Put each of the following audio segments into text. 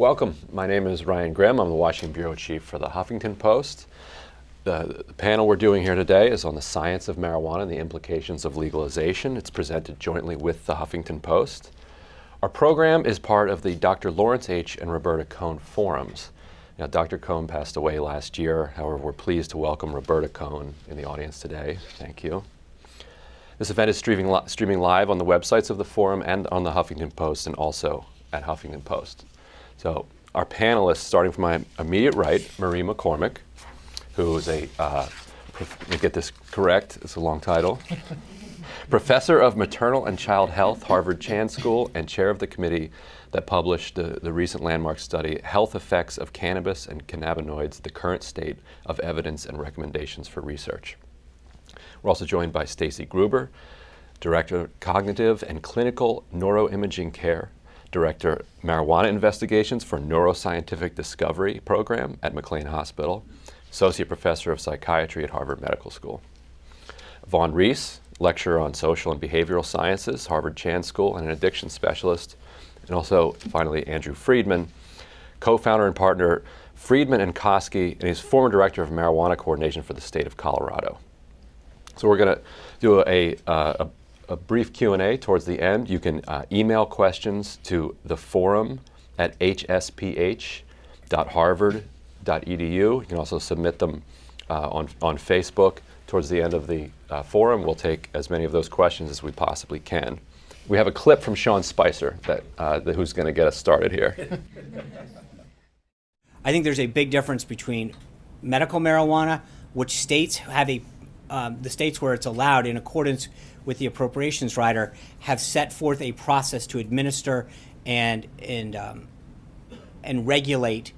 Welcome. My name is Ryan Grimm. I'm the Washington Bureau Chief for the Huffington Post. The panel we're doing here today is on the science of marijuana and the implications of legalization. It's presented jointly with the Huffington Post. Our program is part of the Dr. Lawrence H. and Roberta Cohn Forums. Now, Dr. Cohn passed away last year. However, we're pleased to welcome Roberta Cohn in the audience today. Thank you. This event is streaming live on the websites of the forum and on the Huffington Post and also at Huffington Post. So our panelists, starting from my immediate right, Marie McCormick, who is let me get this correct, it's a long title, Professor of Maternal and Child Health, Harvard Chan School, and chair of the committee that published the recent landmark study, Health Effects of Cannabis and Cannabinoids, the Current State of Evidence and Recommendations for Research. We're also joined by Stacy Gruber, Director Cognitive and Clinical Neuroimaging Care, Director Marijuana Investigations for Neuroscientific Discovery Program at McLean Hospital, Associate Professor of Psychiatry at Harvard Medical School. Vaughn Reese, Lecturer on Social and Behavioral Sciences, Harvard Chan School, and an addiction specialist. And also, finally, Andrew Friedman, co-founder and partner, Friedman and Koski, and he's former Director of Marijuana Coordination for the state of Colorado. So we're going to do a brief Q&A towards the end. You can email questions to the forum at hsph.harvard.edu. You can also submit them on Facebook. Towards the end of the forum, we'll take as many of those questions as we possibly can. We have a clip from Sean Spicer who's going to get us started here. I think there's a big difference between medical marijuana, which states have the states where it's allowed in accordance with the appropriations rider have set forth a process to administer and regulate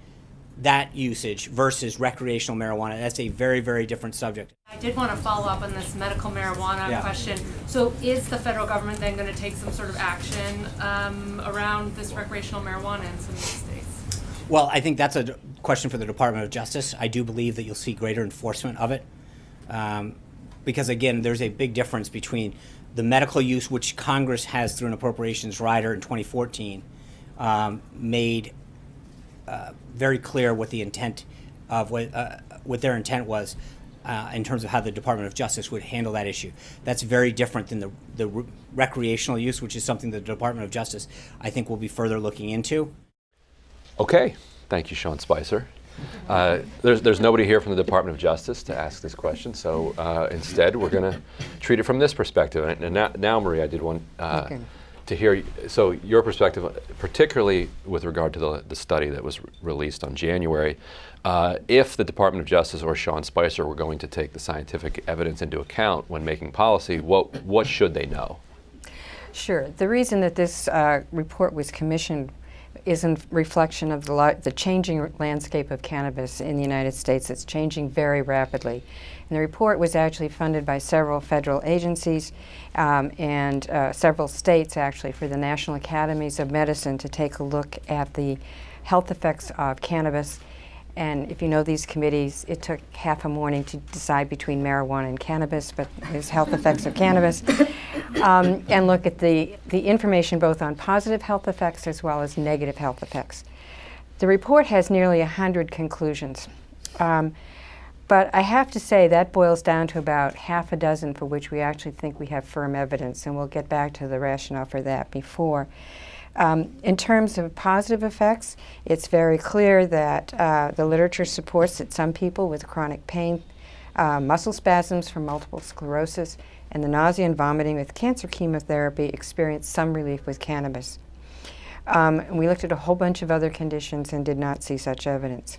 that usage versus recreational marijuana. That's a very, very different subject. I did want to follow up on this medical marijuana question. So is the federal government then going to take some sort of action around this recreational marijuana in some of these states? Well, I think that's a question for the Department of Justice. I do believe that you'll see greater enforcement of it. Because again, there's a big difference between the medical use, which Congress has through an appropriations rider in 2014, made very clear what the intent of what their intent was in terms of how the Department of Justice would handle that issue. That's very different than the recreational use, which is something the Department of Justice, I think, will be further looking into. Okay, thank you, Sean Spicer. There's nobody here from the Department of Justice to ask this question, so instead we're going to treat it from this perspective. And now, Marie, I did want to hear your perspective, particularly with regard to the study that was released on January. If the Department of Justice or Sean Spicer were going to take the scientific evidence into account when making policy, what should they know? Sure. The reason that this report was commissioned is in reflection of the changing landscape of cannabis in the United States. It's changing very rapidly. And the report was actually funded by several federal agencies and several states, actually, for the National Academies of Medicine to take a look at the health effects of cannabis. And if you know these committees, it took half a morning to decide between marijuana and cannabis, but there's health effects of cannabis. And look at the information both on positive health effects as well as negative health effects. The report has nearly 100 conclusions. But I have to say that boils down to about half a dozen for which we actually think we have firm evidence, and we'll get back to the rationale for that before. In terms of positive effects, it's very clear that the literature supports that some people with chronic pain, muscle spasms from multiple sclerosis, and the nausea and vomiting with cancer chemotherapy experience some relief with cannabis. We looked at a whole bunch of other conditions and did not see such evidence.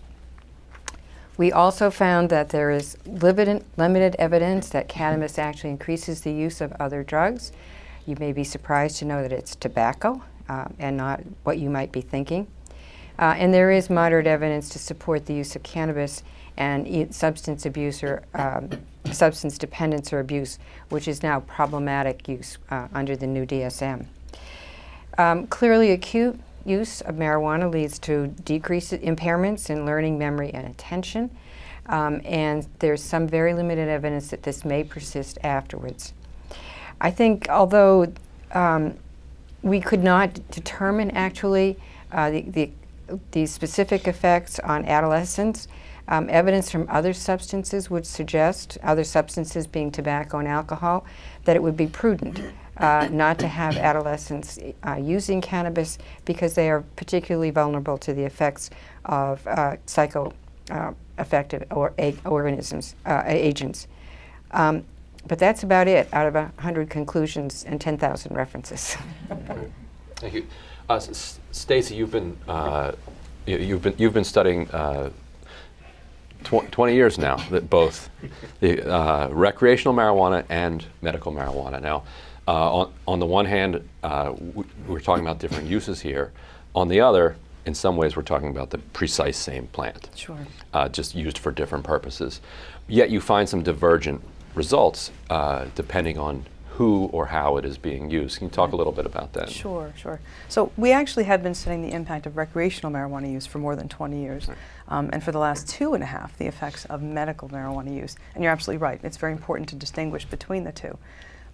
We also found that there is limited evidence that cannabis actually increases the use of other drugs. You may be surprised to know that it's tobacco and not what you might be thinking. And there is moderate evidence to support the use of cannabis and substance abuse or substance dependence or abuse, which is now problematic use under the new DSM. Clearly, acute use of marijuana leads to decreased impairments in learning, memory, and attention. And there's some very limited evidence that this may persist afterwards. I think although we could not determine actually the the specific effects on adolescents, evidence from other substances would suggest, other substances being tobacco and alcohol, that it would be prudent not to have adolescents using cannabis because they are particularly vulnerable to the effects of psychoactive agents. But that's about it out of 100 conclusions and 10,000 references. Thank you. Stacy, you've been studying 20 years now, that both the recreational marijuana and medical marijuana. Now, on the one hand, we're talking about different uses here. On the other, in some ways, we're talking about the precise same plant, Sure. Just used for different purposes. Yet you find some divergent results depending on who or how it is being used. Can you talk a little bit about that? Sure, sure. So we actually have been studying the impact of recreational marijuana use for more than 20 years. And for the last 2.5, the effects of medical marijuana use. And you're absolutely right. It's very important to distinguish between the two.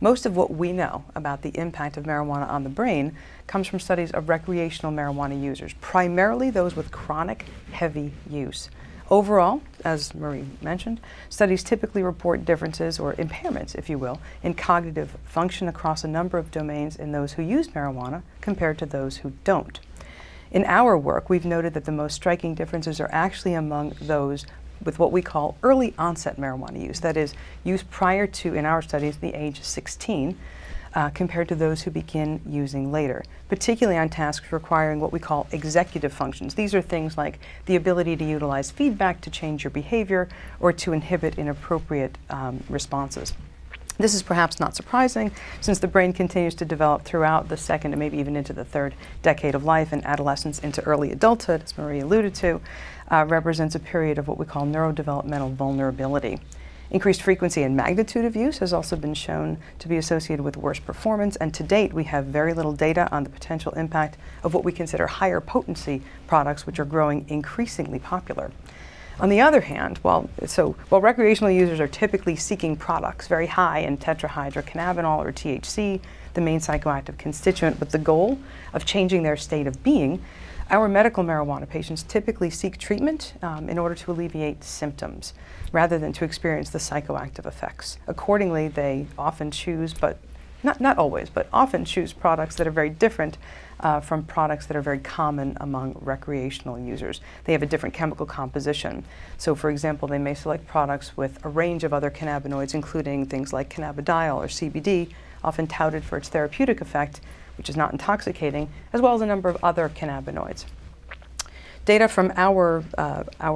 Most of what we know about the impact of marijuana on the brain comes from studies of recreational marijuana users, primarily those with chronic heavy use. Overall, as Marie mentioned, studies typically report differences or impairments, if you will, in cognitive function across a number of domains in those who use marijuana compared to those who don't. In our work, we've noted that the most striking differences are actually among those with what we call early onset marijuana use, that is, use prior to, in our studies, the age of 16, compared to those who begin using later, particularly on tasks requiring what we call executive functions. These are things like the ability to utilize feedback to change your behavior or to inhibit inappropriate responses. This is perhaps not surprising, since the brain continues to develop throughout the second and maybe even into the third decade of life, and adolescence into early adulthood, as Marie alluded to, represents a period of what we call neurodevelopmental vulnerability. Increased frequency and magnitude of use has also been shown to be associated with worse performance, and to date we have very little data on the potential impact of what we consider higher potency products, which are growing increasingly popular. On the other hand, while recreational users are typically seeking products very high in tetrahydrocannabinol or THC, the main psychoactive constituent, with the goal of changing their state of being, our medical marijuana patients typically seek treatment in order to alleviate symptoms rather than to experience the psychoactive effects. Accordingly, they often choose, but not always, but often choose products that are very different from products that are very common among recreational users. They have a different chemical composition. So for example, they may select products with a range of other cannabinoids, including things like cannabidiol or CBD, often touted for its therapeutic effect, which is not intoxicating, as well as a number of other cannabinoids. Data from our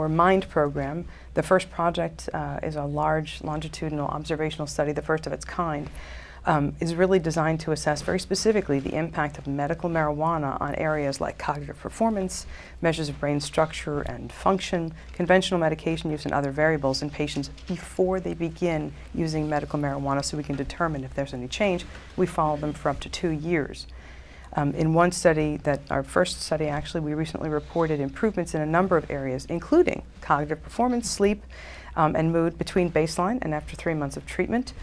MIND program, the first project is a large longitudinal observational study, the first of its kind, is really designed to assess very specifically the impact of medical marijuana on areas like cognitive performance, measures of brain structure and function, conventional medication use, and other variables in patients before they begin using medical marijuana, so we can determine if there's any change. We follow them for up to 2 years. In one study, our first study actually, we recently reported improvements in a number of areas, including cognitive performance, sleep, and mood between baseline and after 3 months of treatment.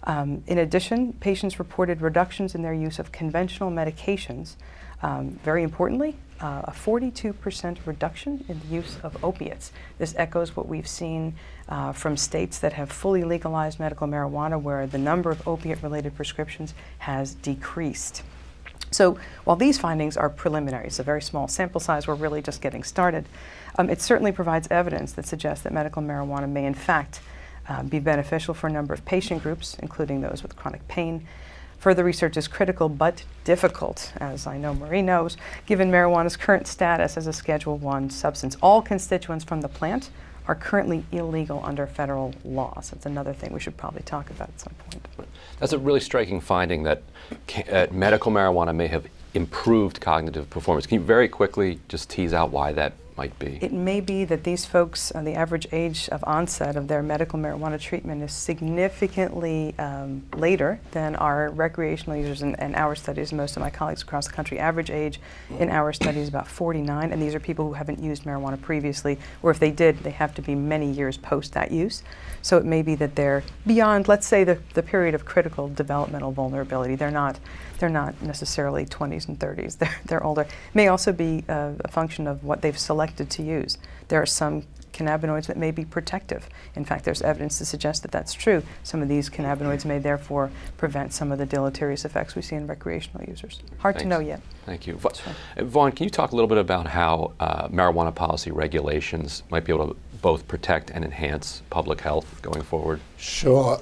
In addition, patients reported reductions in their use of conventional medications. Very importantly, a 42% reduction in the use of opiates. This echoes what we've seen from states that have fully legalized medical marijuana, where the number of opiate-related prescriptions has decreased. So while these findings are preliminary, it's a very small sample size, we're really just getting started, it certainly provides evidence that suggests that medical marijuana may in fact be beneficial for a number of patient groups, including those with chronic pain. Further research is critical but difficult, as I know Marie knows, given marijuana's current status as a Schedule I substance. All constituents from the plant are currently illegal under federal law. So that's another thing we should probably talk about at some point. That's a really striking finding that medical marijuana may have improved cognitive performance. Can you very quickly just tease out why that might be? It may be that these folks, the average age of onset of their medical marijuana treatment is significantly later than our recreational users in our studies. Most of my colleagues across the country, average age in our studies is about 49, and these are people who haven't used marijuana previously, or if they did, they have to be many years post that use. So it may be that they're beyond, let's say, the period of critical developmental vulnerability. They're not necessarily 20s and 30s. They're older. It may also be a function of what they've selected to use. There are some cannabinoids that may be protective. In fact, there's evidence to suggest that that's true. Some of these cannabinoids may therefore prevent some of the deleterious effects we see in recreational users. Hard to know yet. Thank you. Vaughn, can you talk a little bit about how marijuana policy regulations might be able to both protect and enhance public health going forward? Sure.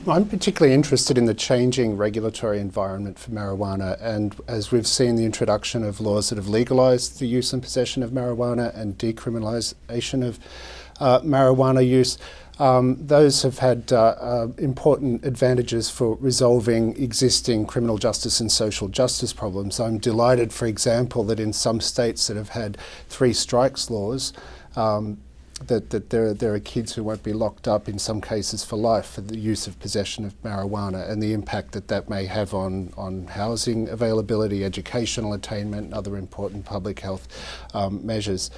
I'm particularly interested in the changing regulatory environment for marijuana, and as we've seen the introduction of laws that have legalized the use and possession of marijuana and decriminalization of marijuana use, those have had important advantages for resolving existing criminal justice and social justice problems. I'm delighted, for example, that in some states that have had 3 strikes laws, that there are kids who won't be locked up in some cases for life for the use of possession of marijuana, and the impact that may have on housing availability, educational attainment, and other important public health measures.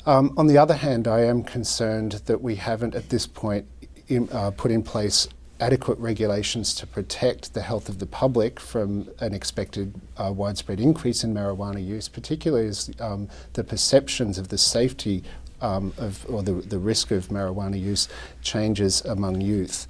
On the other hand, I am concerned that we haven't at this point put in place adequate regulations to protect the health of the public from an expected widespread increase in marijuana use, particularly as the perceptions of the safety or the risk of marijuana use changes among youth.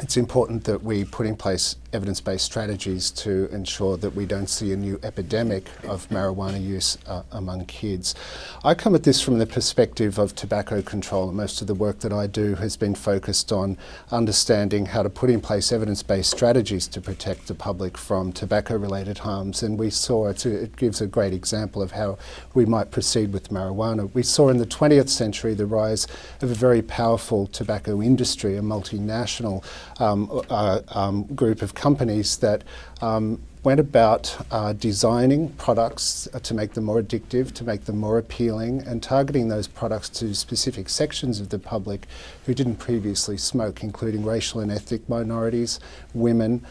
It's important that we put in place evidence-based strategies to ensure that we don't see a new epidemic of marijuana use among kids. I come at this from the perspective of tobacco control, and most of the work that I do has been focused on understanding how to put in place evidence-based strategies to protect the public from tobacco-related harms. And we saw, it gives a great example of how we might proceed with marijuana. We saw in the 20th century the rise of a very powerful tobacco industry, a multinational group of companies that went about designing products to make them more addictive, to make them more appealing, and targeting those products to specific sections of the public who didn't previously smoke, including racial and ethnic minorities, women,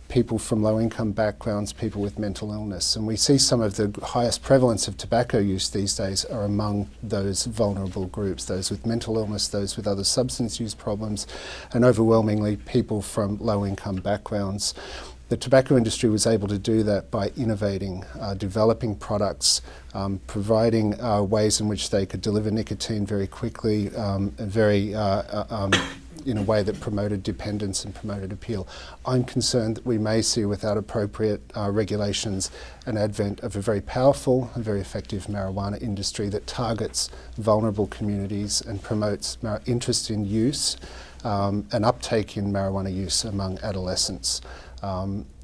people from low-income backgrounds, people with mental illness. And we see some of the highest prevalence of tobacco use these days are among those vulnerable groups, those with mental illness, those with other substance use problems, and overwhelmingly people from low-income backgrounds. The tobacco industry was able to do that by innovating, developing products, providing ways in which they could deliver nicotine very quickly, in a way that promoted dependence and promoted appeal. I'm concerned that we may see, without appropriate regulations, an advent of a very powerful and very effective marijuana industry that targets vulnerable communities and promotes interest in use and uptake in marijuana use among adolescents.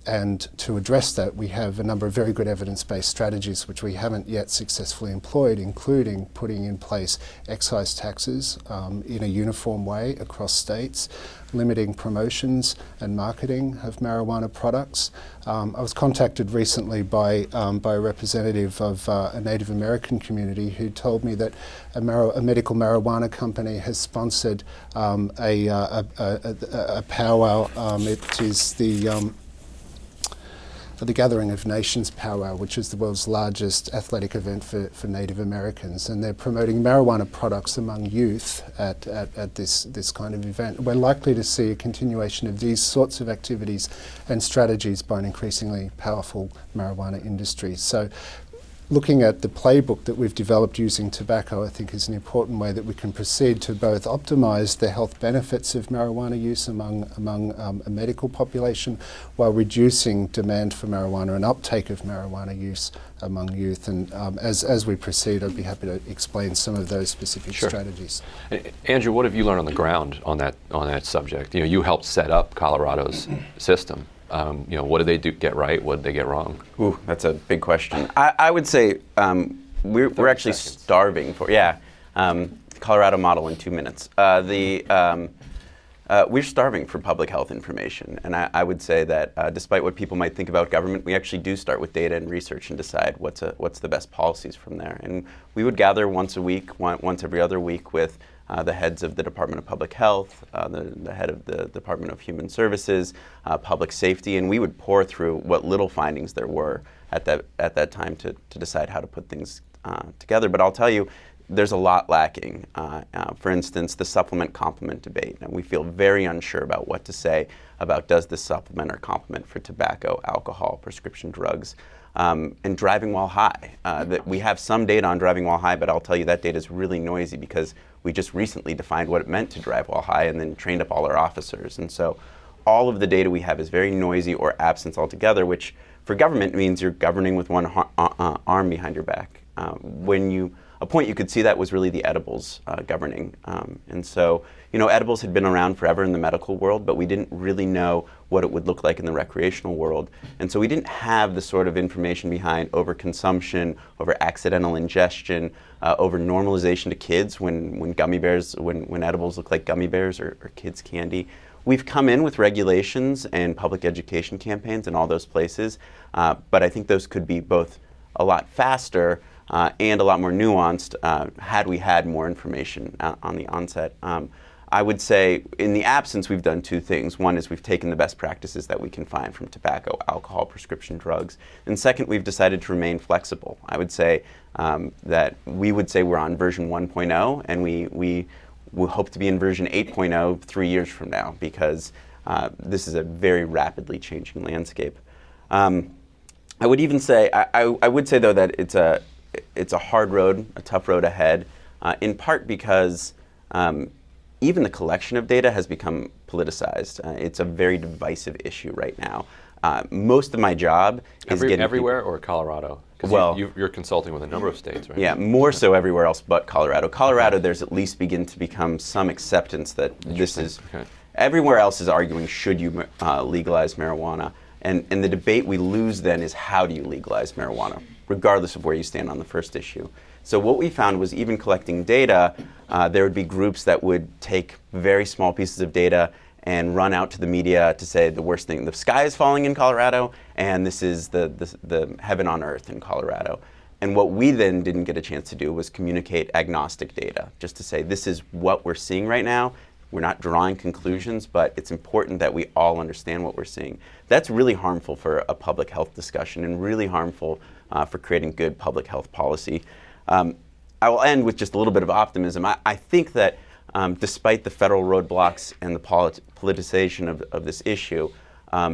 And to address that, we have a number of very good evidence-based strategies which we haven't yet successfully employed, including putting in place excise taxes in a uniform way across states, limiting promotions and marketing of marijuana products. I was contacted recently by a representative of a Native American community who told me that a medical marijuana company has sponsored a powwow. It is the Gathering of Nations powwow, which is the world's largest athletic event for Native Americans, and they're promoting marijuana products among youth at this kind of event. We're likely to see a continuation of these sorts of activities and strategies by an increasingly powerful marijuana industry. So, looking at the playbook that we've developed using tobacco, I think is an important way that we can proceed to both optimise the health benefits of marijuana use among a medical population while reducing demand for marijuana and uptake of marijuana use among youth. And as we proceed, I'd be happy to explain some of those specific strategies. Andrew, what have you learned on the ground on that subject? You helped set up Colorado's system. What did they get right? What did they get wrong? Ooh, that's a big question. I would say we're actually starving for, Colorado model in 2 minutes. we're starving for public health information. And I would say that despite what people might think about government, we actually do start with data and research and decide what's the best policies from there. And we would gather once a week, once every other week with the heads of the Department of Public Health, the head of the Department of Human Services, Public Safety, and we would pore through what little findings there were at that time to decide how to put things together. But I'll tell you, there's a lot lacking. For instance, the supplement-complement debate. And we feel very unsure about what to say about does this supplement or complement for tobacco, alcohol, prescription drugs, and driving while high. That we have some data on driving while high, but I'll tell you that data is really noisy because we just recently defined what it meant to drive while high and then trained up all our officers. And so all of the data we have is very noisy or absent altogether, which for government means you're governing with one arm behind your back. A point you could see that was really the edibles governing. And so, edibles had been around forever in the medical world, but we didn't really know what it would look like in the recreational world. And so we didn't have the sort of information behind overconsumption, over accidental ingestion, over normalization to kids when gummy bears, when edibles look like gummy bears or kids' candy. We've come in with regulations and public education campaigns in all those places, but I think those could be both a lot faster and a lot more nuanced had we had more information on the onset. I would say in the absence we've done two things. One is we've taken the best practices that we can find from tobacco, alcohol, prescription drugs. And second, we've decided to remain flexible. I would say that we would say we're on version 1.0 and we hope to be in version 8.0 3 years from now because this is a very rapidly changing landscape. I would even say, I would say though that it's a hard road, a tough road ahead, in part because even the collection of data has become politicized. It's a very divisive issue right now. Most of my job is getting everywhere or Colorado? Well, you're consulting with a number of states, right? Yeah, more so everywhere else but Colorado. Colorado, there's at least begin to become some acceptance that this is. Okay. Everywhere else is arguing should you legalize marijuana, and the debate we lose then is how do you legalize marijuana, regardless of where you stand on the first issue. So what we found was even collecting data, there would be groups that would take very small pieces of data and run out to the media to say the worst thing, the sky is falling in Colorado, and this is the heaven on earth in Colorado. And what we then didn't get a chance to do was communicate agnostic data, just to say this is what we're seeing right now. We're not drawing conclusions, but it's important that we all understand what we're seeing. That's really harmful for a public health discussion and really harmful for creating good public health policy. I will end with just a little bit of optimism. I think that despite the federal roadblocks and the politicization of this issue,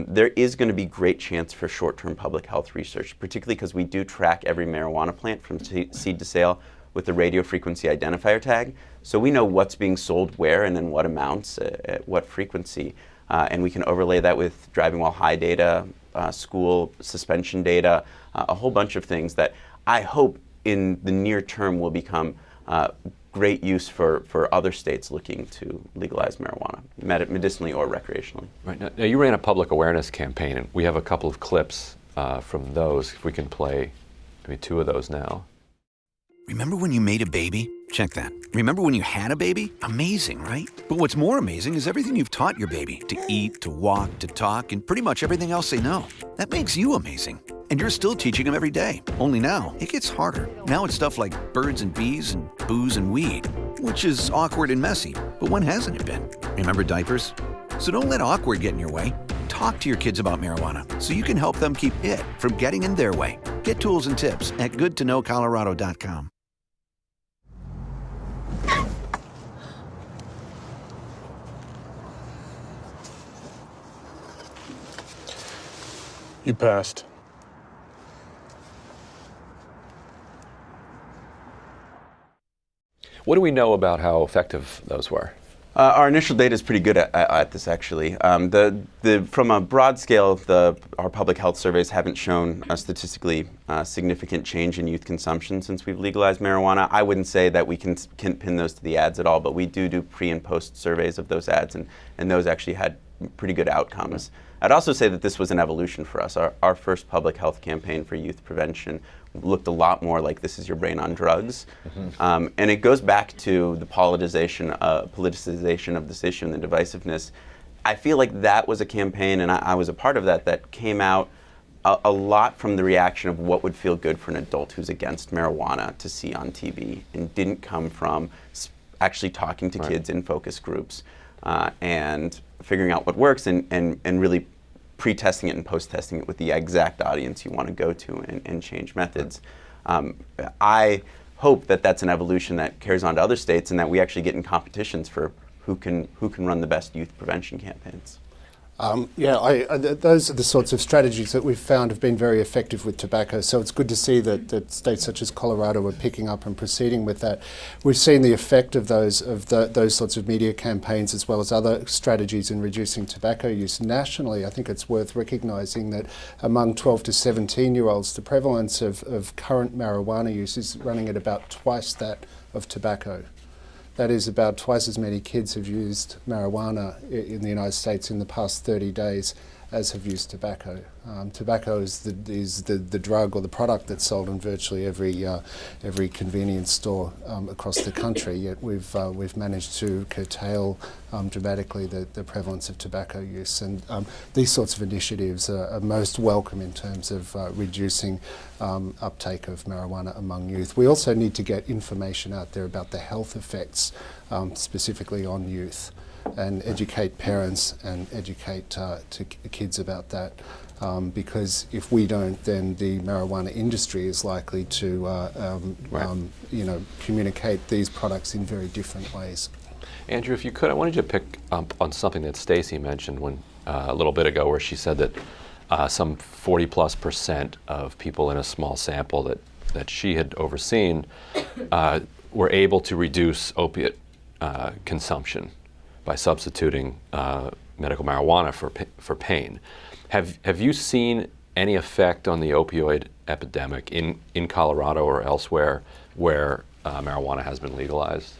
there is going to be great chance for short-term public health research, particularly because we do track every marijuana plant from seed to sale with the radio frequency identifier tag. So we know what's being sold where and in what amounts, at what frequency. And we can overlay that with driving while high data, school suspension data, a whole bunch of things that I hope in the near term will become great use for other states looking to legalize marijuana, medicinally or recreationally. Right. Now you ran a public awareness campaign, and we have a couple of clips from those. If we can play maybe two of those now. Remember when you made a baby? Check that. Remember when you had a baby? Amazing, right? But what's more amazing is everything you've taught your baby to eat, to walk, to talk, and pretty much everything else they know. That makes you amazing. And you're still teaching them every day. Only now, it gets harder. Now it's stuff like birds and bees and booze and weed, which is awkward and messy. But when hasn't it been? Remember diapers? So don't let awkward get in your way. Talk to your kids about marijuana so you can help them keep it from getting in their way. Get tools and tips at goodtoknowcolorado.com. You passed. What do we know about how effective those were? Our initial data is pretty good at this, actually. From a broad scale, our public health surveys haven't shown a statistically significant change in youth consumption since we've legalized marijuana. I wouldn't say that we can pin those to the ads at all, but we do pre and post surveys of those ads, and those actually had pretty good outcomes. I'd also say that this was an evolution for us. Our first public health campaign for youth prevention looked a lot more like This Is Your Brain on Drugs. And it goes back to the politicization of this issue and the divisiveness. I feel like that was a campaign, and I was a part of that came out a lot from the reaction of what would feel good for an adult who's against marijuana to see on TV, and didn't come from actually talking to kids in focus groups and figuring out what works and really pre-testing it and post-testing it with the exact audience you want to go to and change methods. I hope that that's an evolution that carries on to other states, and that we actually get in competitions for who can run the best youth prevention campaigns. Those are the sorts of strategies that we've found have been very effective with tobacco. So it's good to see that states such as Colorado are picking up and proceeding with that. We've seen the effect of those sorts of media campaigns, as well as other strategies in reducing tobacco use nationally. I think it's worth recognising that among 12 to 17-year-olds, the prevalence of current marijuana use is running at about twice that of tobacco. That is, about twice as many kids have used marijuana in the United States in the past 30 days as have used tobacco. Tobacco is the drug or the product that's sold in virtually every convenience store across the country. Yet we've managed to curtail dramatically the prevalence of tobacco use, and these sorts of initiatives are most welcome in terms of reducing uptake of marijuana among youth. We also need to get information out there about the health effects, specifically on youth, and educate parents and educate to kids about that. Because if we don't, then the marijuana industry is likely to communicate these products in very different ways. Andrew, if you could, I wanted you to pick up on something that Stacy mentioned a little bit ago, where she said that some 40+% of people in a small sample that she had overseen were able to reduce opiate consumption by substituting medical marijuana for pain. Have you seen any effect on the opioid epidemic in Colorado or elsewhere where marijuana has been legalized?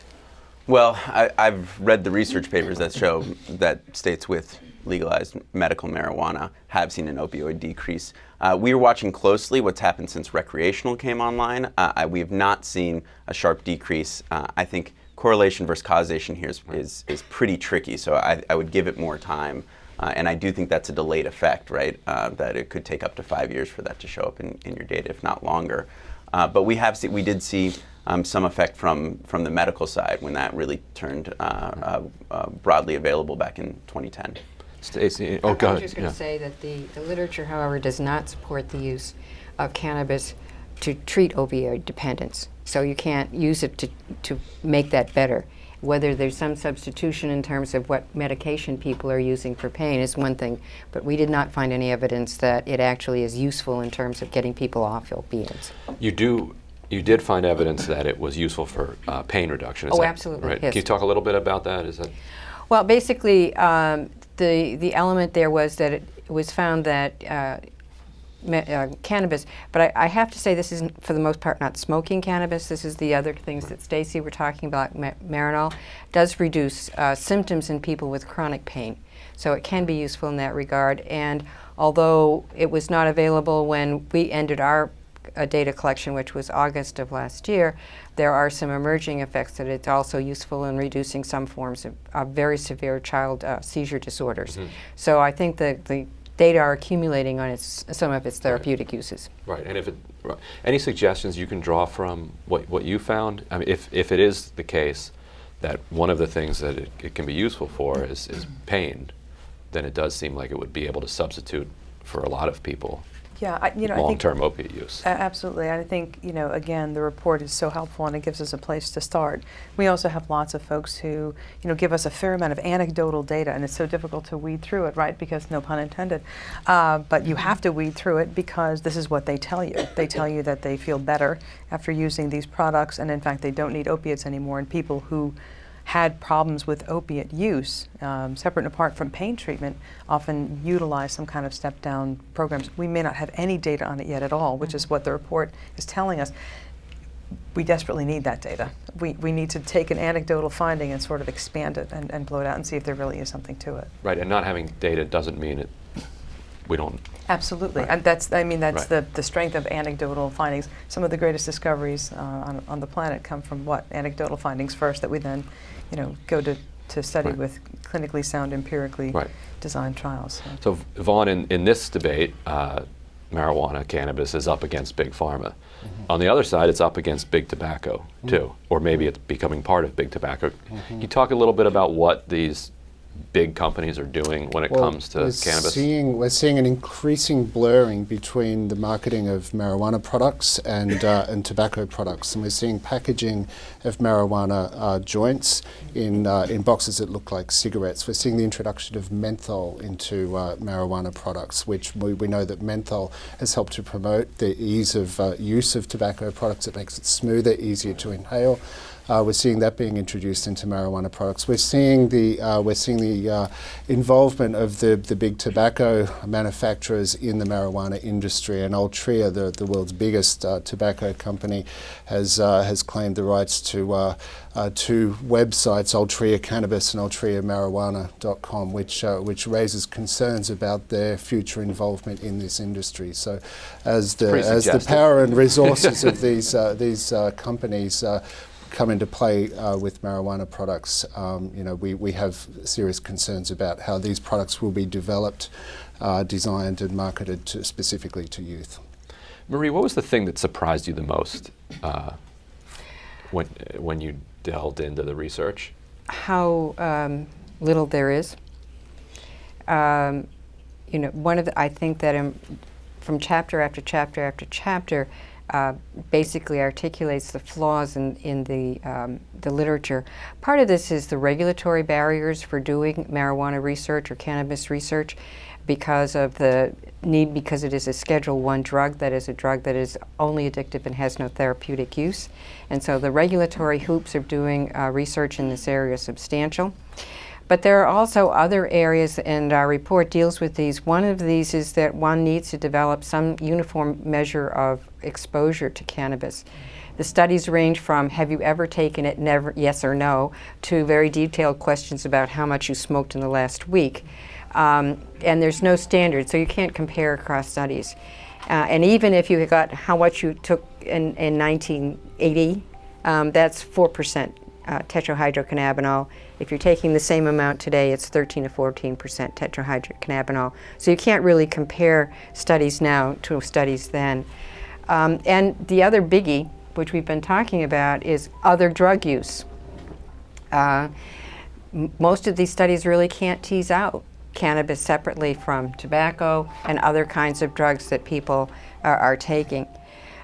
Well, I've read the research papers that show that states with legalized medical marijuana have seen an opioid decrease. We are watching closely what's happened since recreational came online. We have not seen a sharp decrease. I think correlation versus causation here is pretty tricky, so I would give it more time. And I do think that's a delayed effect, right? That it could take up to 5 years for that to show up in your data, if not longer. But we did see some effect from the medical side when that really turned broadly available back in 2010. Stacey, I was just going to say that the literature, however, does not support the use of cannabis to treat opioid dependence. So you can't use it to make that better. Whether there's some substitution in terms of what medication people are using for pain is one thing, but we did not find any evidence that it actually is useful in terms of getting people off opiates. You did find evidence that it was useful for pain reduction. Is that absolutely. Right? Yes. Can you talk a little bit about that? Well, basically, the element there was that it was found that cannabis, but I have to say this isn't, for the most part, not smoking cannabis. This is the other things that Stacy were talking about. Marinol does reduce symptoms in people with chronic pain, so it can be useful in that regard. And although it was not available when we ended our data collection, which was August of last year, there are some emerging effects that it's also useful in reducing some forms of very severe child seizure disorders. Mm-hmm. So I think that the data are accumulating on some of its therapeutic uses. Right, and any suggestions you can draw from what you found? I mean, if it is the case that one of the things that it can be useful for is pain, then it does seem like it would be able to substitute for a lot of people. Yeah, long-term opiate use. Absolutely. I think, again, the report is so helpful and it gives us a place to start. We also have lots of folks who, give us a fair amount of anecdotal data, and it's so difficult to weed through it, right? Because no pun intended. But you have to weed through it because this is what they tell you. They tell you that they feel better after using these products, and in fact, they don't need opiates anymore. And people who had problems with opiate use, separate and apart from pain treatment, often utilize some kind of step-down programs. We may not have any data on it yet at all, which is what the report is telling us. we desperately need that data. We need to take an anecdotal finding and sort of expand it and blow it out and see if there really is something to it. Right, and not having data doesn't mean we don't. Absolutely, Right. and that's Right. the strength of anecdotal findings. Some of the greatest discoveries on the planet come from what? Anecdotal findings first that we then, go to study Right. with clinically sound, empirically Right. designed trials. So Vaughn, in this debate, marijuana, cannabis is up against big pharma. On the other side, it's up against big tobacco too, or maybe it's becoming part of big tobacco. Can you talk a little bit about what these big companies are doing when it comes to cannabis? We're seeing an increasing blurring between the marketing of marijuana products and tobacco products, and we're seeing packaging of marijuana joints in boxes that look like cigarettes. We're seeing the introduction of menthol into marijuana products, which we know that menthol has helped to promote the ease of use of tobacco products. It makes it smoother, easier to inhale. We're seeing that being introduced into marijuana products. We're seeing the involvement of the big tobacco manufacturers in the marijuana industry. And Altria, the world's biggest tobacco company, has claimed the rights to two websites, Altria Cannabis and AltriaMarijuana.com, which raises concerns about their future involvement in this industry. So, as the power and resources of these companies come into play with marijuana products, we have serious concerns about how these products will be developed, designed and marketed specifically to youth. Marie, what was the thing that surprised you the most when you delved into the research? How little there is. I think that from chapter after chapter after chapter, basically articulates the flaws in the literature. Part of this is the regulatory barriers for doing marijuana research or cannabis research because of the need, because it is a Schedule I drug, that is a drug that is only addictive and has no therapeutic use. And so the regulatory hoops of doing research in this area are substantial. But there are also other areas, and our report deals with these. One of these is that one needs to develop some uniform measure of exposure to cannabis. The studies range from, have you ever taken it, never, yes or no, to very detailed questions about how much you smoked in the last week. And there's no standard, so you can't compare across studies. And even if you got how much you took in 1980, that's 4%. Tetrahydrocannabinol. If you're taking the same amount today, it's 13 to 14% tetrahydrocannabinol. So you can't really compare studies now to studies then. And the other biggie, which we've been talking about, is other drug use. Most of these studies really can't tease out cannabis separately from tobacco and other kinds of drugs that people are taking.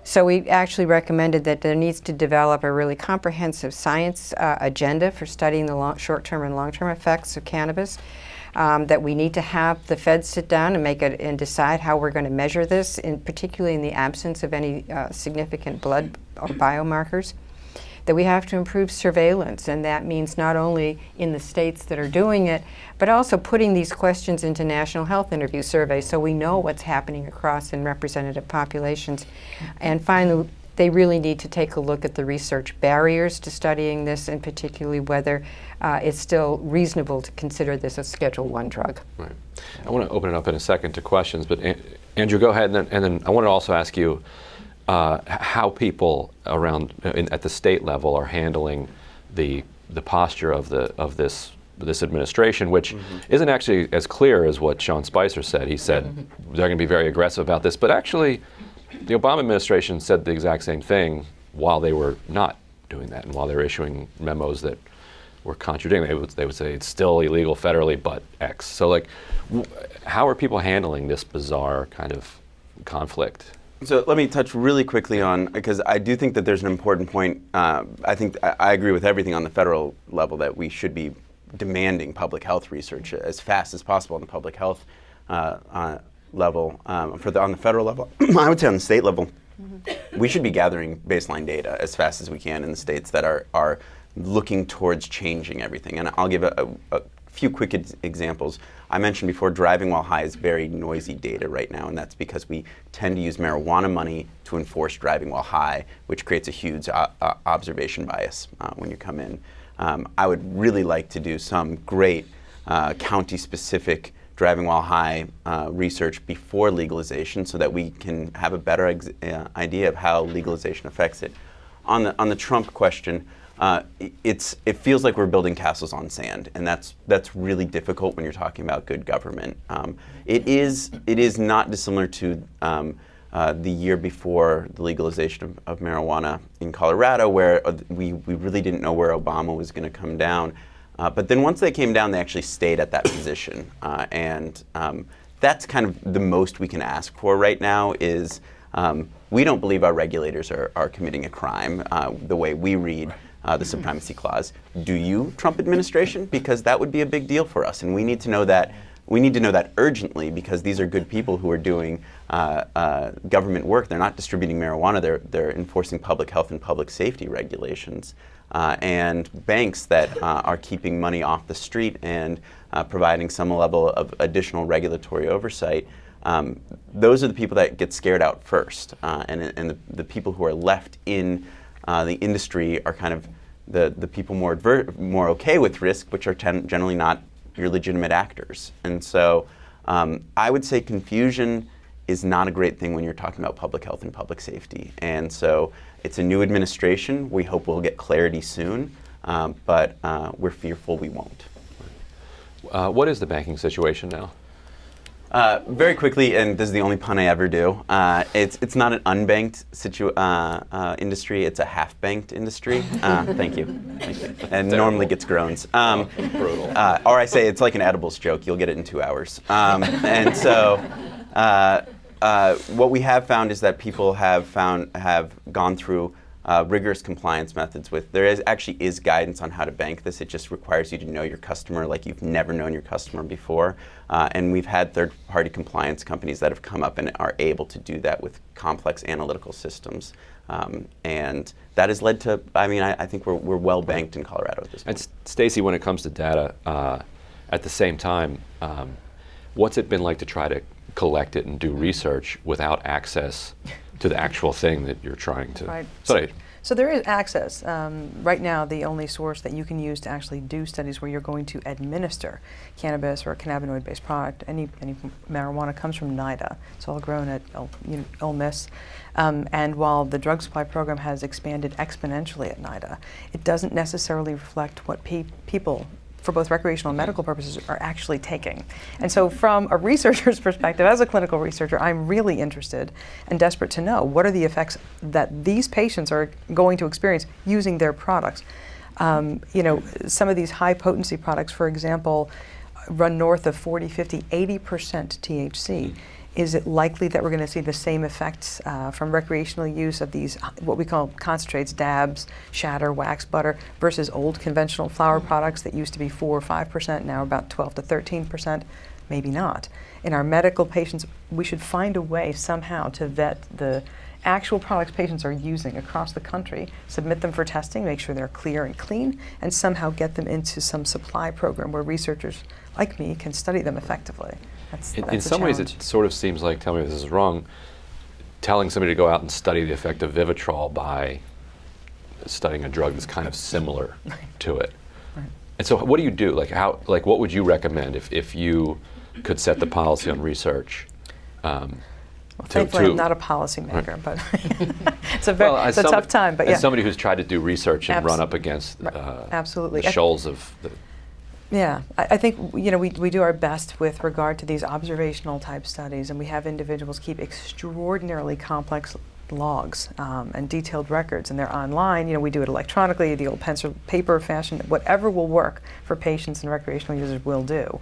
So we actually recommended that there needs to develop a really comprehensive science agenda for studying the short-term and long-term effects of cannabis, that we need to have the feds sit down and make it and decide how we're going to measure this, particularly in the absence of any significant blood or biomarkers. That we have to improve surveillance, and that means not only in the states that are doing it, but also putting these questions into national health interview surveys so we know what's happening across in representative populations. And finally, they really need to take a look at the research barriers to studying this, and particularly whether it's still reasonable to consider this a Schedule I drug. Right. I want to open it up in a second to questions, but Andrew, go ahead, and then I want to also ask you how people around at the state level are handling the posture of this administration, which isn't actually as clear as what Sean Spicer said. He said they're going to be very aggressive about this, but actually the Obama administration said the exact same thing while they were not doing that, and while they were issuing memos that were contradicting. They would say it's still illegal federally, but X. So how are people handling this bizarre kind of conflict? So let me touch really quickly on, because I do think that there's an important point. I think I agree with everything on the federal level, that we should be demanding public health research as fast as possible on the public health level. On the federal level, I would say on the state level, we should be gathering baseline data as fast as we can in the states that are looking towards changing everything. And I'll give a few quick examples. I mentioned before, driving while high is very noisy data right now, and that's because we tend to use marijuana money to enforce driving while high, which creates a huge observation bias when you come in. I would really like to do some great county-specific driving while high research before legalization so that we can have a better idea of how legalization affects it. On the Trump question, it feels like we're building castles on sand, and that's really difficult when you're talking about good government. It is not dissimilar to the year before the legalization of marijuana in Colorado, where we really didn't know where Obama was going to come down. But then once they came down, they actually stayed at that position, and that's kind of the most we can ask for right now. Is we don't believe our regulators are committing a crime the way we read the Supremacy Clause. Do you, Trump administration? Because that would be a big deal for us, and we need to know that. We need to know that urgently, because these are good people who are doing government work. They're not distributing marijuana. They're enforcing public health and public safety regulations. And banks that are keeping money off the street and providing some level of additional regulatory oversight. Those are the people that get scared out first. And the people who are left in the industry are kind of the people more okay with risk, which are generally not your legitimate actors. And so I would say confusion is not a great thing when you're talking about public health and public safety. And so it's a new administration. We hope we'll get clarity soon, but we're fearful we won't. What is the banking situation now? Very quickly, and this is the only pun I ever do, it's not an unbanked industry, it's a half-banked industry. Thank you. And normally gets groans. Brutal. Or I say it's like an edibles joke, you'll get it in 2 hours. And so what we have found is that people have gone through rigorous compliance methods actually is guidance on how to bank this. It just requires you to know your customer like you've never known your customer before. And we've had third-party compliance companies that have come up and are able to do that with complex analytical systems. And that has led to, I think we're well banked in Colorado at this point. And Stacy, when it comes to data, at the same time, what's it been like to try to collect it and do research without access to the actual thing that you're trying to study? So there is access. Right now, the only source that you can use to actually do studies where you're going to administer cannabis or a cannabinoid-based product, any marijuana, comes from NIDA. It's all grown at Ole Miss. And while the drug supply program has expanded exponentially at NIDA, it doesn't necessarily reflect what people, for both recreational and medical purposes, are actually taking. And so from a researcher's perspective, as a clinical researcher, I'm really interested and desperate to know what are the effects that these patients are going to experience using their products. Some of these high potency products, for example, run north of 40, 50, 80% THC. Is it likely that we're going to see the same effects from recreational use of these, what we call concentrates, dabs, shatter, wax, butter, versus old conventional flower products that used to be 4 or 5%, now about 12 to 13%? Maybe not. In our medical patients, we should find a way somehow to vet the actual products patients are using across the country, submit them for testing, make sure they're clear and clean, and somehow get them into some supply program where researchers like me can study them effectively. That's in some ways, it sort of seems like, tell me if this is wrong, telling somebody to go out and study the effect of Vivitrol by studying a drug that's kind of similar to it. Right. And so what do you do? What would you recommend if you could set the policy on research? Thankfully, I'm not a policymaker, but it's a tough time. But as somebody who's tried to do research and run up against absolutely the shoals of the... Yeah, I think we do our best with regard to these observational type studies, and we have individuals keep extraordinarily complex logs and detailed records, and they're online. We do it electronically, the old pencil paper fashion. Whatever will work for patients and recreational users will do.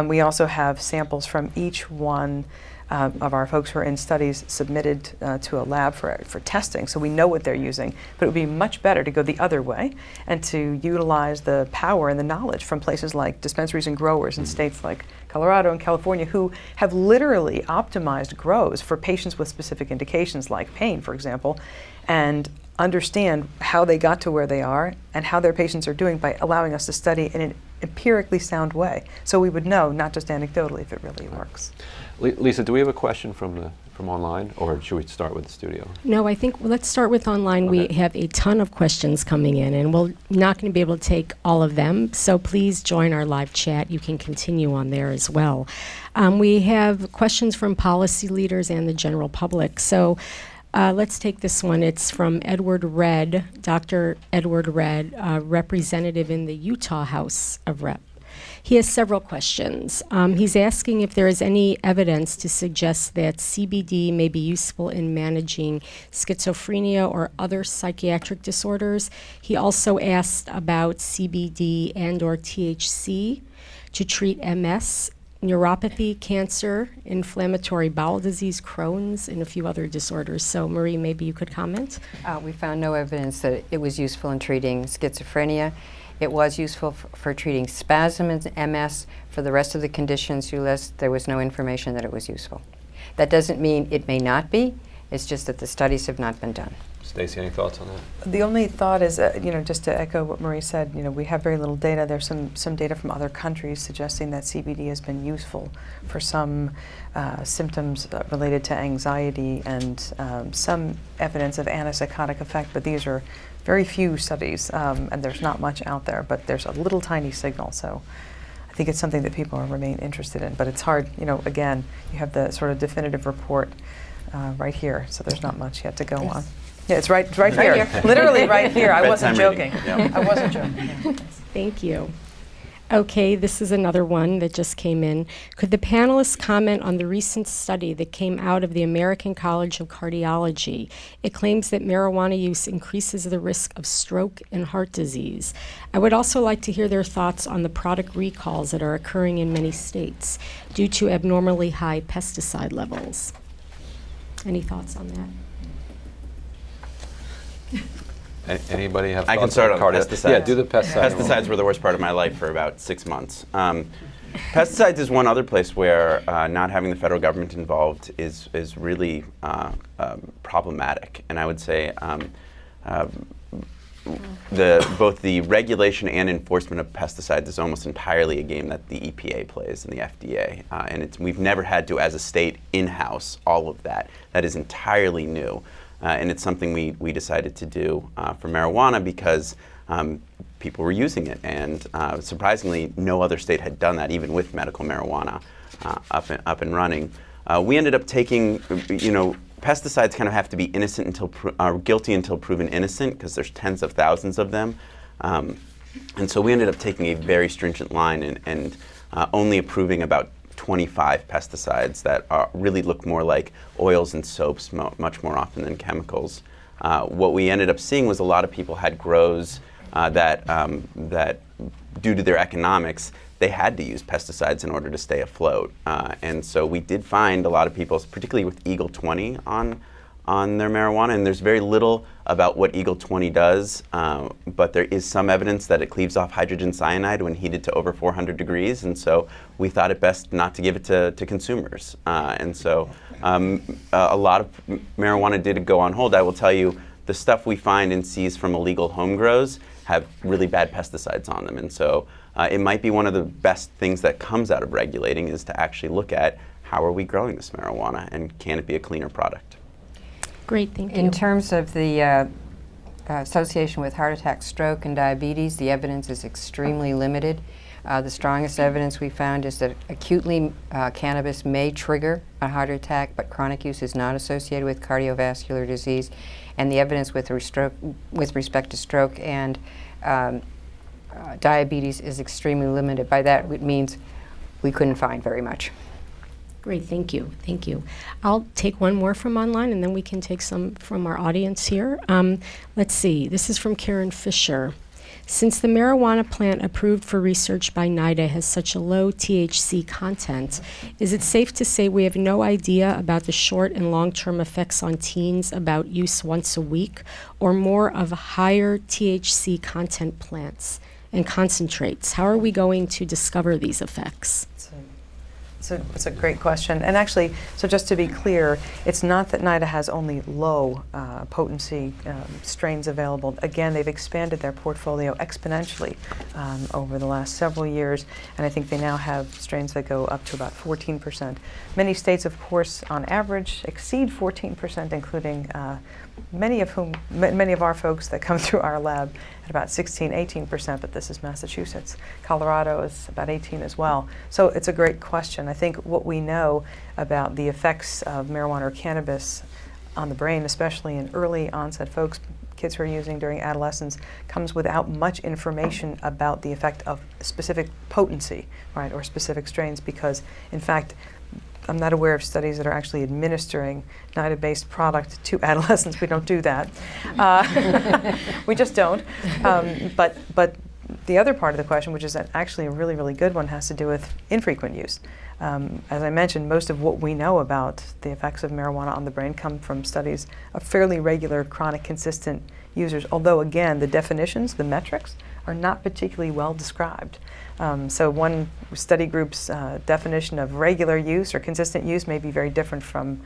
We also have samples from each one of our folks who are in studies submitted to a lab for testing, so we know what they're using. But it would be much better to go the other way and to utilize the power and the knowledge from places like dispensaries and growers in states like Colorado and California, who have literally optimized grows for patients with specific indications like pain, for example, and understand how they got to where they are and how their patients are doing by allowing us to study in empirically sound way. So we would know, not just anecdotally, if it really works. Lisa, do we have a question from online, or should we start with the studio? No, I think let's start with online. Okay. We have a ton of questions coming in, and we're not going to be able to take all of them. So please join our live chat. You can continue on there as well. We have questions from policy leaders and the general public. So let's take this one. It's from Edward Redd, Dr. Edward Redd, representative in the Utah House of Rep. He has several questions. He's asking if there is any evidence to suggest that CBD may be useful in managing schizophrenia or other psychiatric disorders. He also asked about CBD and/or THC to treat MS, neuropathy, cancer, inflammatory bowel disease, Crohn's, and a few other disorders. So, Marie, maybe you could comment? We found no evidence that it was useful in treating schizophrenia. It was useful for treating spasm and MS. For the rest of the conditions you list, there was no information that it was useful. That doesn't mean it may not be. It's just that the studies have not been done. Stacey, any thoughts on that? The only thought is, just to echo what Marie said, we have very little data. There's some data from other countries suggesting that CBD has been useful for some symptoms related to anxiety and some evidence of antipsychotic effect, but these are very few studies, and there's not much out there, but there's a little tiny signal. So I think it's something that people remain interested in, but it's hard, again, you have the sort of definitive report right here, so there's not much yet to go on. Yeah, it's right here. Literally right here. I wasn't joking. I wasn't joking. Thank you. Okay, this is another one that just came in. Could the panelists comment on the recent study that came out of the American College of Cardiology? It claims that marijuana use increases the risk of stroke and heart disease. I would also like to hear their thoughts on the product recalls that are occurring in many states due to abnormally high pesticide levels. Any thoughts on that? Anybody have I can thoughts start on on cardio? pesticides. Yeah, do the pesticides. Pesticides were the worst part of my life for about 6 months. Pesticides is one other place where not having the federal government involved is really problematic. And I would say both the regulation and enforcement of pesticides is almost entirely a game that the EPA plays and the FDA. And we've never had to, as a state, in-house all of that. That is entirely new. And it's something we decided to do for marijuana because people were using it. And surprisingly, no other state had done that, even with medical marijuana up and running. We ended up taking, pesticides kind of have to be innocent until guilty until proven innocent, because there's tens of thousands of them. And so we ended up taking a very stringent line and only approving about 25 pesticides that really look more like oils and soaps much more often than chemicals. What we ended up seeing was a lot of people had grows that due to their economics, they had to use pesticides in order to stay afloat. And so we did find a lot of people, particularly with Eagle 20 on their marijuana, and there's very little about what Eagle 20 does, but there is some evidence that it cleaves off hydrogen cyanide when heated to over 400 degrees, and so we thought it best not to give it to consumers. And so a lot of marijuana did go on hold. I will tell you, the stuff we find and seize from illegal home grows have really bad pesticides on them, and so it might be one of the best things that comes out of regulating is to actually look at how are we growing this marijuana, and can it be a cleaner product? Great, thank you. In terms of the association with heart attack, stroke, and diabetes, the evidence is extremely limited. The strongest evidence we found is that acutely cannabis may trigger a heart attack, but chronic use is not associated with cardiovascular disease. And the evidence with respect to stroke and diabetes is extremely limited. By that, it means we couldn't find very much. Great, thank you, thank you. I'll take one more from online, and then we can take some from our audience here. Let's see, this is from Karen Fisher. Since the marijuana plant approved for research by NIDA has such a low THC content, is it safe to say we have no idea about the short and long-term effects on teens about use once a week, or more of higher THC content plants and concentrates? How are we going to discover these effects? It's a great question. And actually, so just to be clear, it's not that NIDA has only low potency strains available. Again, they've expanded their portfolio exponentially over the last several years, and I think they now have strains that go up to about 14%. Many states, of course, on average, exceed 14%, including many of our folks that come through our lab at about 16, 18%, but this is Massachusetts. Colorado is about 18 as well. So it's a great question. I think what we know about the effects of marijuana or cannabis on the brain, especially in early onset folks, kids who are using during adolescence, comes without much information about the effect of specific potency, right, or specific strains, because in fact, I'm not aware of studies that are actually administering NIDA-based product to adolescents. We don't do that. We just don't. But the other part of the question, which is actually a really, really good one, has to do with infrequent use. As I mentioned, most of what we know about the effects of marijuana on the brain come from studies of fairly regular, chronic, consistent users, although again, the definitions, the metrics, are not particularly well described. So one study group's definition of regular use or consistent use may be very different from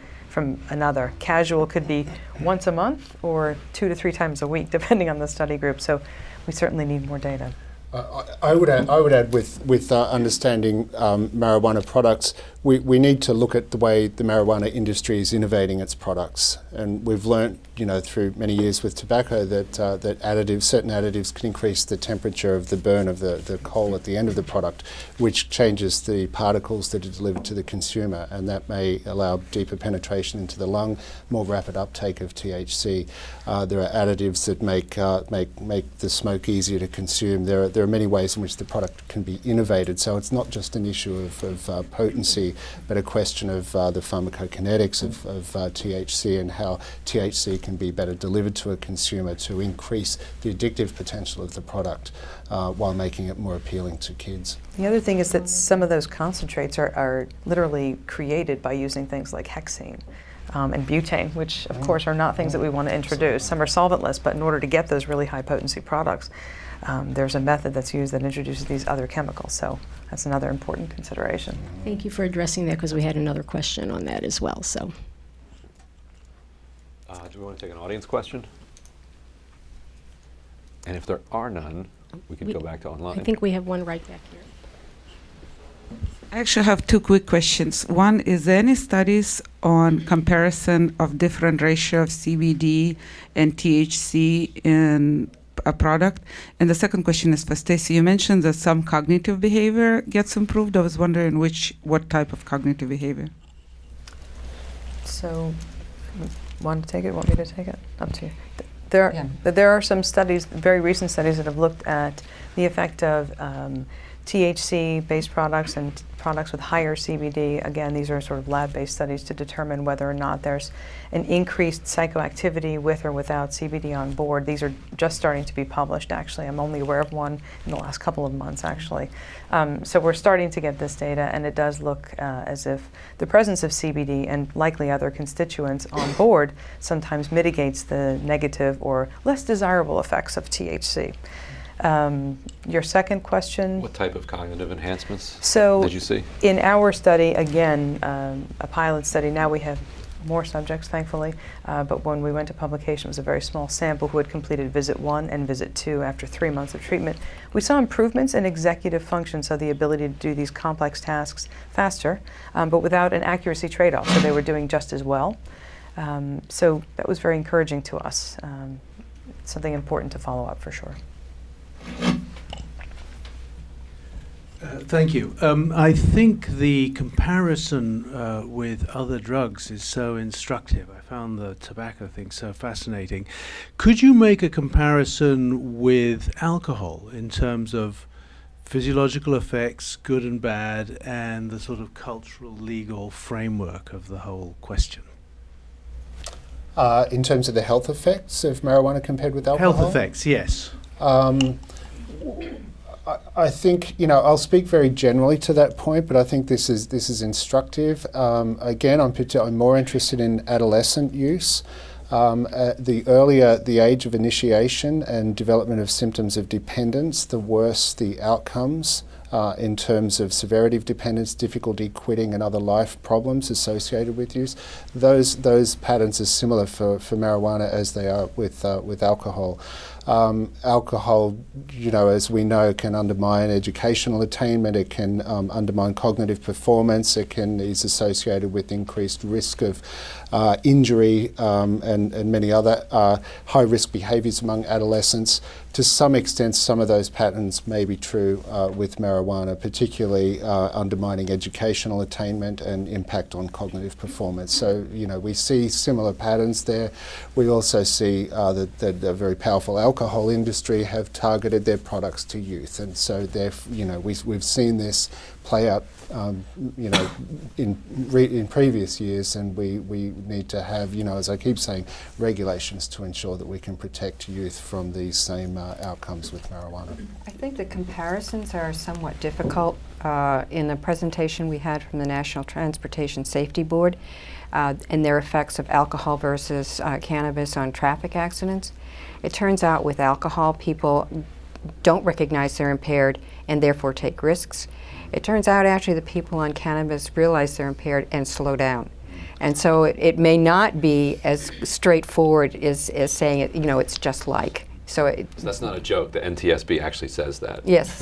another. Casual could be once a month or 2 to 3 times a week, depending on the study group. So we certainly need more data. I would add with understanding marijuana products, we need to look at the way the marijuana industry is innovating its products, and we've learnt, through many years with tobacco that certain additives can increase the temperature of the burn of the coal at the end of the product, which changes the particles that are delivered to the consumer, and that may allow deeper penetration into the lung, more rapid uptake of THC. There are additives that make the smoke easier to consume. There are many ways in which the product can be innovated, so it's not just an issue of potency, but a question of the pharmacokinetics of THC and how THC can be better delivered to a consumer to increase the addictive potential of the product while making it more appealing to kids. The other thing is that some of those concentrates are literally created by using things like hexane and butane, which of course are not things that we want to introduce. Some are solventless, but in order to get those really high potency products, there's a method that's used that introduces these other chemicals. So that's another important consideration. Thank you for addressing that, because we had another question on that as well. So, do we want to take an audience question? And if there are none, we could go back to online. I think we have one right back here. I actually have 2 quick questions. One, is there any studies on comparison of different ratio of CBD and THC in a product? And the second question is for Stacy. You mentioned that some cognitive behavior gets improved. I was wondering what type of cognitive behavior? So, want to take it? Want me to take it? Up to you. There are some studies, very recent studies, that have looked at the effect of THC-based products and products with higher CBD. Again, these are sort of lab-based studies to determine whether or not there's an increased psychoactivity with or without CBD on board. These are just starting to be published, actually. I'm only aware of one in the last couple of months, actually. So we're starting to get this data, and it does look as if the presence of CBD and likely other constituents on board sometimes mitigates the negative or less desirable effects of THC. Your second question? What type of cognitive enhancements did you see? In our study, again, a pilot study, now we have more subjects, thankfully, but when we went to publication, it was a very small sample who had completed visit 1 and visit 2 after 3 months of treatment. We saw improvements in executive function, so the ability to do these complex tasks faster, but without an accuracy trade-off, so they were doing just as well. So that was very encouraging to us. Something important to follow up for sure. Thank you. I think the comparison with other drugs is so instructive. I found the tobacco thing so fascinating. Could you make a comparison with alcohol in terms of physiological effects, good and bad, and the sort of cultural, legal framework of the whole question? In terms of the health effects of marijuana compared with alcohol? Health effects, yes. I think, I'll speak very generally to that point, but I think this is instructive. Again, I'm more interested in adolescent use. The earlier the age of initiation and development of symptoms of dependence, the worse the outcomes in terms of severity of dependence, difficulty quitting, and other life problems associated with use. Those patterns are similar for marijuana as they are with alcohol. Alcohol, as we know, can undermine educational attainment. It can undermine cognitive performance. It is associated with increased risk of injury and many other high-risk behaviours among adolescents. To some extent, some of those patterns may be true with marijuana, particularly undermining educational attainment and impact on cognitive performance. So, we see similar patterns there. We also see that the very powerful alcohol industry have targeted their products to youth, and so we've seen this play out, in previous years, and we need to have, as I keep saying, regulations to ensure that we can protect youth from these same outcomes with marijuana. I think the comparisons are somewhat difficult. In the presentation we had from the National Transportation Safety Board and their effects of alcohol versus cannabis on traffic accidents, it turns out with alcohol, people don't recognize they're impaired and therefore take risks. It turns out actually the people on cannabis realize they're impaired and slow down. And so it may not be as straightforward as saying it, it's just like. So that's not a joke. The NTSB actually says that. Yes.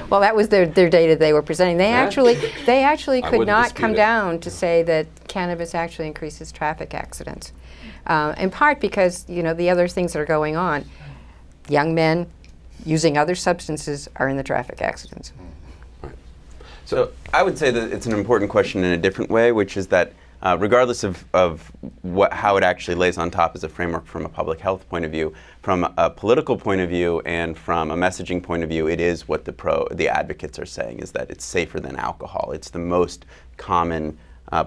Well, that was their data they were presenting. They actually could not come down to say that cannabis actually increases traffic accidents. In part because, the other things that are going on, young men using other substances are in the traffic accidents. Right. So I would say that it's an important question in a different way, which is that regardless of how it actually lays on top as a framework from a public health point of view, from a political point of view, and from a messaging point of view, it is what the advocates are saying, is that it's safer than alcohol. It's the most common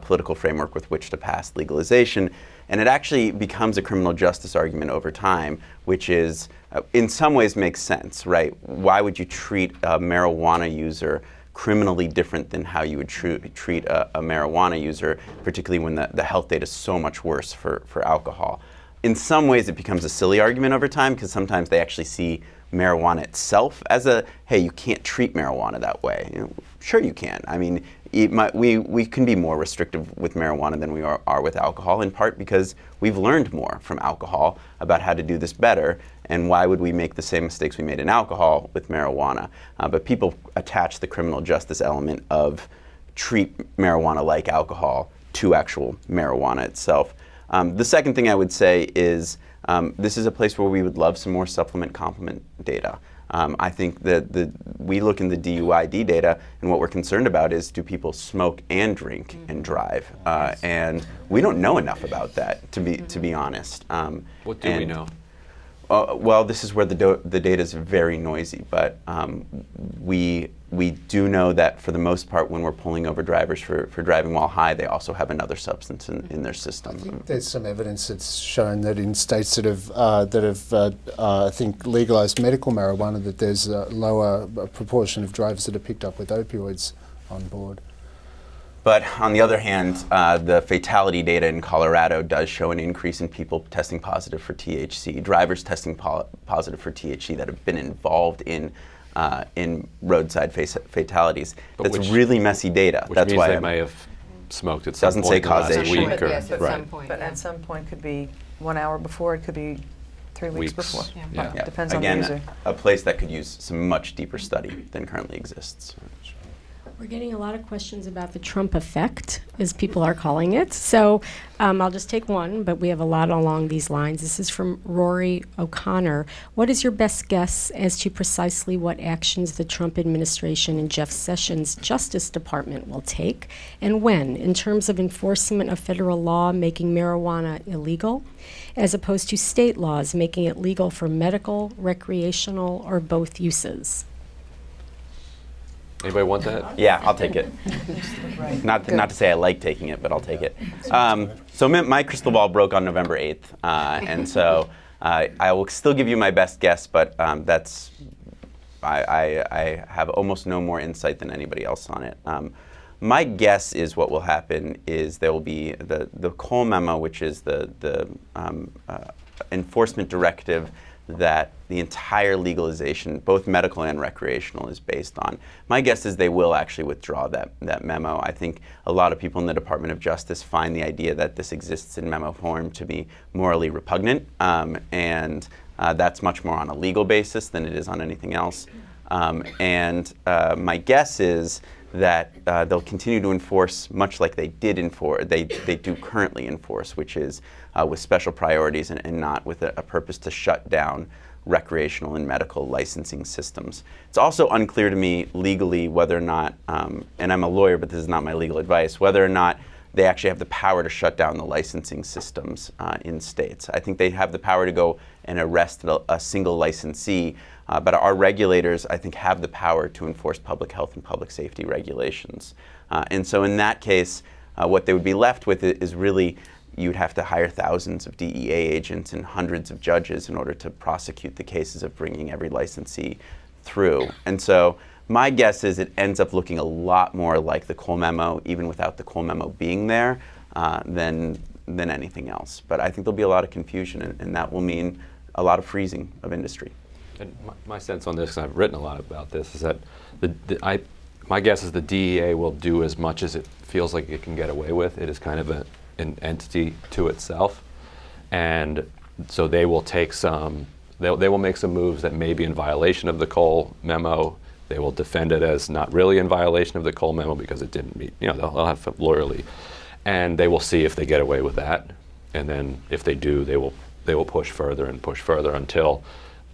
political framework with which to pass legalization. And it actually becomes a criminal justice argument over time, which is, in some ways makes sense, right? Why would you treat a marijuana user criminally different than how you would treat a marijuana user, particularly when the health data is so much worse for alcohol? In some ways, it becomes a silly argument over time, because sometimes they actually see marijuana itself as hey, you can't treat marijuana that way. Sure you can. I mean, we can be more restrictive with marijuana than we are with alcohol, in part because we've learned more from alcohol about how to do this better, and why would we make the same mistakes we made in alcohol with marijuana? But people attach the criminal justice element of treat marijuana like alcohol to actual marijuana itself. The second thing I would say is this is a place where we would love some more supplement-complement data. I think that we look in the DUID data, and what we're concerned about is, do people smoke and drink and drive? And we don't know enough about that, to be honest. What do we know? Well, this is where the data is very noisy, but we do know that for the most part, when we're pulling over drivers for driving while high, they also have another substance in their system. I think there's some evidence that's shown that in states that have I think legalized medical marijuana, that there's a lower proportion of drivers that are picked up with opioids on board. But on the other hand, the fatality data in Colorado does show an increase in people testing positive for THC, drivers testing positive for THC that have been involved in roadside fatalities. That's really messy data. Which That's means why they may have smoked at some doesn't point say in the last causation. week. Or, Yes, at some point. But at some point could be 1 hour before, it could be 3 weeks before. Yeah. Yeah. Depends Again, on the user. a place that could use some much deeper study than currently exists. We're getting a lot of questions about the Trump effect, as people are calling it. So I'll just take one, but we have a lot along these lines. This is from Rory O'Connor. What is your best guess as to precisely what actions the Trump administration and Jeff Sessions' Justice Department will take, and when, in terms of enforcement of federal law making marijuana illegal, as opposed to state laws making it legal for medical, recreational, or both uses? Anybody want that? Yeah, I'll take it. Not to say I like taking it, but I'll take it. So my crystal ball broke on November 8th, and so I will still give you my best guess, but I have almost no more insight than anybody else on it. My guess is what will happen is there will be the Cole memo, which is the enforcement directive that the entire legalization, both medical and recreational, is based on. My guess is they will actually withdraw that memo. I think a lot of people in the Department of Justice find the idea that this exists in memo form to be morally repugnant, and that's much more on a legal basis than it is on anything else. My guess is that they'll continue to enforce much like they do currently enforce, which is with special priorities and not with a purpose to shut down recreational and medical licensing systems. It's also unclear to me legally whether or not, and I'm a lawyer, but this is not my legal advice, whether or not they actually have the power to shut down the licensing systems in states. I think they have the power to go and arrest a single licensee, but our regulators, I think, have the power to enforce public health and public safety regulations. And so in that case, what they would be left with is really, you'd have to hire thousands of DEA agents and hundreds of judges in order to prosecute the cases of bringing every licensee through. And so my guess is it ends up looking a lot more like the Cole Memo, even without the Cole Memo being there, than anything else. But I think there'll be a lot of confusion, and that will mean a lot of freezing of industry. And my sense on this, and I've written a lot about this, is that my guess is the DEA will do as much as it feels like it can get away with. It is kind of an entity to itself, and so they will take they will make some moves that may be in violation of the Cole Memo. They will defend it as not really in violation of the Cole Memo because it didn't meet, they'll have it lawyerly, and they will see if they get away with that, and then if they do, they will push further and push further until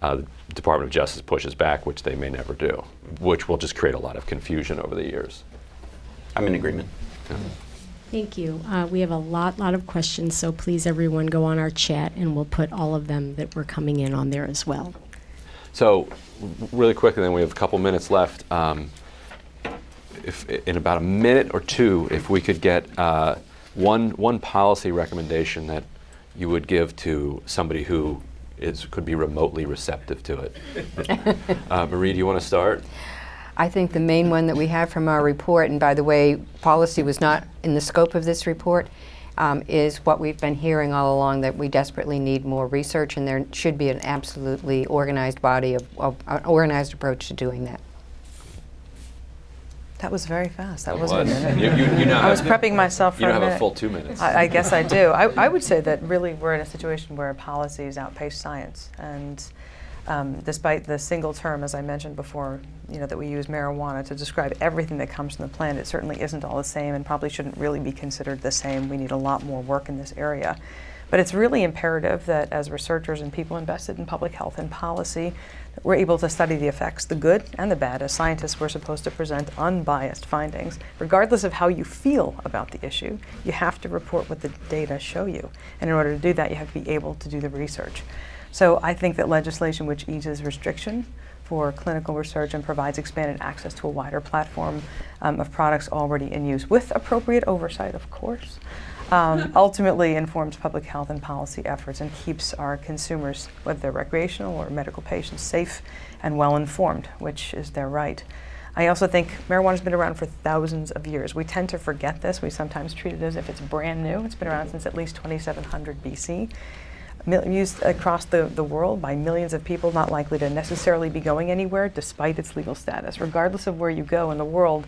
the Department of Justice pushes back, which they may never do, which will just create a lot of confusion over the years. I'm in agreement. Yeah. Thank you. We have a lot of questions, so please everyone go on our chat and we'll put all of them that were coming in on there as well. So really quickly, then we have a couple minutes left. If in about a minute or two, if we could get one policy recommendation that you would give to somebody who could be remotely receptive to it. Marie, do you want to start? I think the main one that we have from our report, and by the way, policy was not in the scope of this report, is what we've been hearing all along, that we desperately need more research, and there should be an absolutely organized body of an organized approach to doing that. That was very fast. That It wasn't was. a minute. You now I was have- prepping myself for You a don't have minute. a full 2 minutes. I guess I do. I would say that really we're in a situation where policies outpace science, and despite the single term, as I mentioned before, that we use marijuana to describe everything that comes from the plant, it certainly isn't all the same and probably shouldn't really be considered the same. We need a lot more work in this area. But it's really imperative that as researchers and people invested in public health and policy, that we're able to study the effects, the good and the bad. As scientists, we're supposed to present unbiased findings. Regardless of how you feel about the issue, you have to report what the data show you. And in order to do that, you have to be able to do the research. So I think that legislation which eases restriction for clinical research and provides expanded access to a wider platform of products already in use, with appropriate oversight, of course, ultimately informs public health and policy efforts and keeps our consumers, whether they're recreational or medical patients, safe and well informed, which is their right. I also think marijuana's been around for thousands of years. We tend to forget this. We sometimes treat it as if it's brand new. It's been around since at least 2700 BC. Used across the world by millions of people, not likely to necessarily be going anywhere despite its legal status. Regardless of where you go in the world,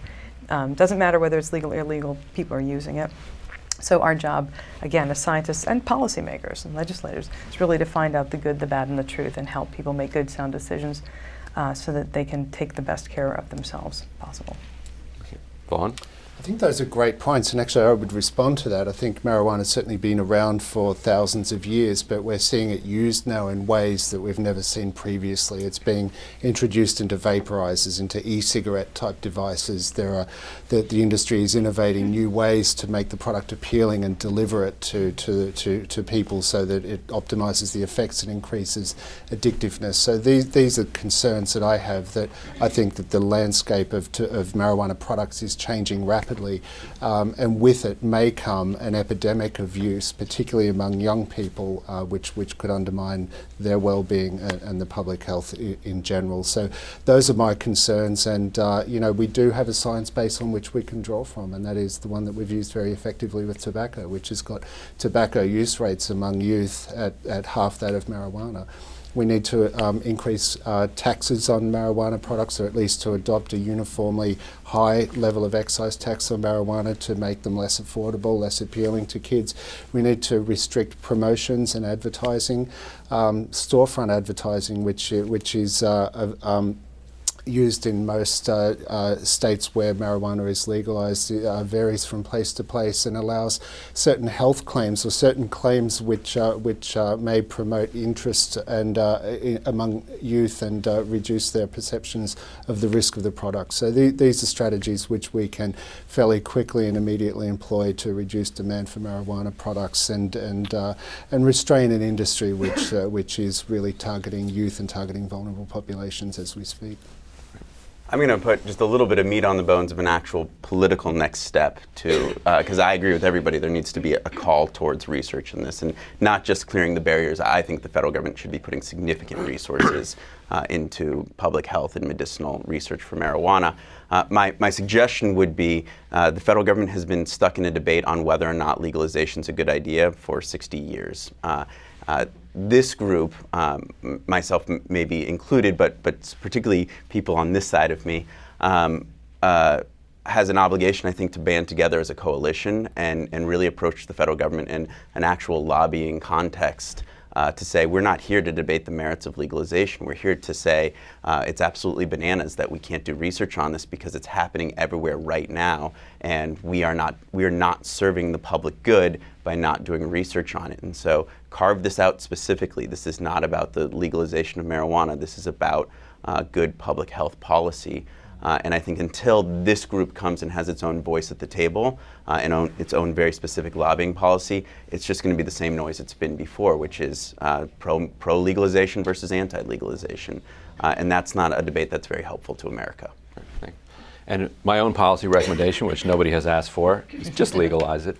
doesn't matter whether it's legal or illegal, people are using it. So our job, again, as scientists and policymakers and legislators, is really to find out the good, the bad, and the truth and help people make good, sound decisions so that they can take the best care of themselves possible. Vaughn? I think those are great points, and actually I would respond to that. I think marijuana has certainly been around for thousands of years, but we're seeing it used now in ways that we've never seen previously. It's being introduced into vaporizers, into e-cigarette type devices. The industry is innovating new ways to make the product appealing and deliver it to people so that it optimizes the effects and increases addictiveness. So these are concerns that I have, that I think that the landscape of marijuana products is changing rapidly. And with it may come an epidemic of use, particularly among young people, which could undermine their well-being and the public health in general. So those are my concerns, and we do have a science base on which we can draw from, and that is the one that we've used very effectively with tobacco, which has got tobacco use rates among youth at half that of marijuana. We need to increase taxes on marijuana products, or at least to adopt a uniformly high level of excise tax on marijuana to make them less affordable, less appealing to kids. We need to restrict promotions and advertising, storefront advertising, which is used in most states where marijuana is legalized, varies from place to place and allows certain health claims or certain claims which may promote interest and among youth and reduce their perceptions of the risk of the product. So these are strategies which we can fairly quickly and immediately employ to reduce demand for marijuana products and restrain an industry which is really targeting youth and targeting vulnerable populations as we speak. I'm going to put just a little bit of meat on the bones of an actual political next step to, because I agree with everybody, there needs to be a call towards research in this and not just clearing the barriers. I think the federal government should be putting significant resources into public health and medicinal research for marijuana. My suggestion would be the federal government has been stuck in a debate on whether or not legalization is a good idea for 60 years. This group, myself maybe included, but particularly people on this side of me, has an obligation, I think, to band together as a coalition and really approach the federal government in an actual lobbying context to say we're not here to debate the merits of legalization. We're here to say it's absolutely bananas that we can't do research on this because it's happening everywhere right now, and we are not serving the public good by not doing research on it. And so carve this out specifically. This is not about the legalization of marijuana. This is about good public health policy. And I think until this group comes and has its own voice at the table and its own very specific lobbying policy, it's just going to be the same noise it's been before, which is pro-legalization versus anti-legalization. And that's not a debate that's very helpful to America. And my own policy recommendation, which nobody has asked for, is just legalize it.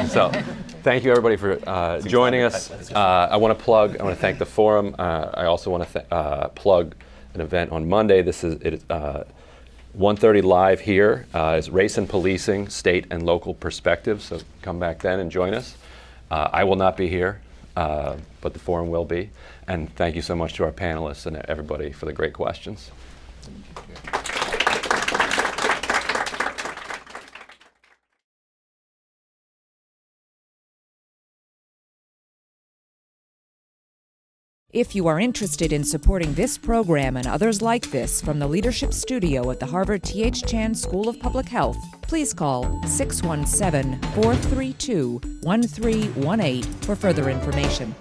So thank you, everybody, for joining us. I want to thank the forum. I also want to plug an event on Monday. This is 1:30 live here. Is Race and Policing, State and Local Perspectives. So come back then and join us. I will not be here, but the forum will be. And thank you so much to our panelists and everybody for the great questions. If you are interested in supporting this program and others like this from the Leadership Studio at the Harvard T.H. Chan School of Public Health, please call 617-432-1318 for further information.